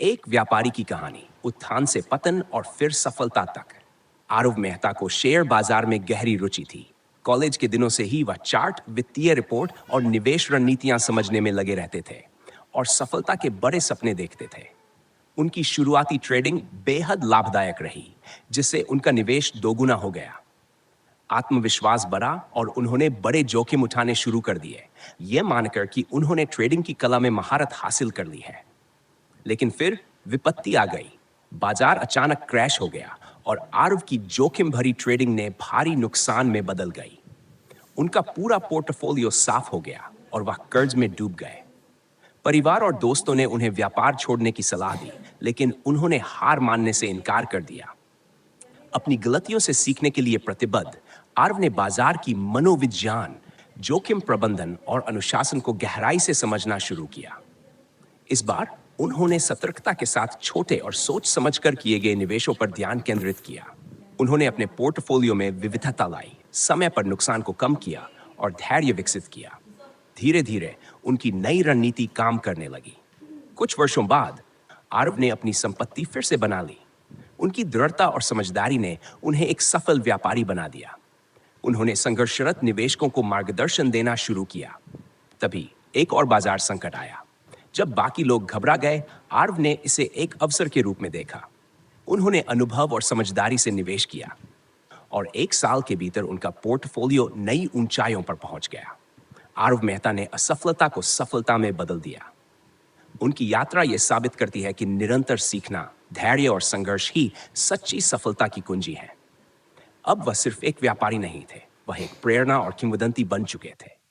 एक व्यापारी की कहानी, उत्थान से पतन और फिर सफलता तक। आरव मेहता को शेयर बाजार में गहरी रुचि थी। कॉलेज के दिनों से ही वह चार्ट, वित्तीय रिपोर्ट और निवेश रणनीतियां समझने में लगे रहते थे और सफलता के बड़े सपने देखते थे। उनकी शुरुआती ट्रेडिंग बेहद लाभदायक रही, जिससे उनका निवेश दोगुना हो गया। आत्मविश्वास बढ़ा और उन्होंने बड़े जोखिम उठाने शुरू कर दिए, यह मानकर कि उन्होंने ट्रेडिंग की कला में महारत हासिल कर ली है। लेकिन फिर विपत्ति आ गई। बाजार अचानक क्रैश हो गया और आरव की जोखिम भरी ट्रेडिंग ने भारी नुकसान में बदल गई। उनका पूरा पोर्टफोलियो साफ हो गया और वह कर्ज में डूब गए। परिवार और दोस्तों ने उन्हें व्यापार छोड़ने की सलाह दी, लेकिन उन्होंने हार मानने से इनकार कर दिया। अपनी गलतियों से सीखने के लिए प्रतिबद्ध, आरव ने बाजार की मनोविज्ञान, जोखिम प्रबंधन और अनुशासन को गहराई से समझना शुरू किया। इस बार उन्होंने सतर्कता के साथ छोटे और सोच समझकर किए गए निवेशों पर ध्यान केंद्रित किया। उन्होंने अपने पोर्टफोलियो में विविधता लाई, समय पर नुकसान को कम किया और धैर्य विकसित किया। धीरे धीरे उनकी नई रणनीति काम करने लगी। कुछ वर्षों बाद आरव ने अपनी संपत्ति फिर से बना ली। उनकी दृढ़ता और समझदारी ने उन्हें एक सफल व्यापारी बना दिया। उन्होंने संघर्षरत निवेशकों को मार्गदर्शन देना शुरू किया। तभी एक और बाजार संकट आया। जब बाकी लोग घबरा गए, आरव ने इसे एक अवसर के रूप में देखा। उन्होंने अनुभव और समझदारी से निवेश किया और एक साल के भीतर उनका पोर्टफोलियो नई ऊंचाइयों पर पहुंच गया। आरव मेहता ने असफलता को सफलता में बदल दिया। उनकी यात्रा यह साबित करती है कि निरंतर सीखना, धैर्य और संघर्ष ही सच्ची सफलता की कुंजी है। अब वह सिर्फ एक व्यापारी नहीं थे, वह एक प्रेरणा और किंवदंती बन चुके थे।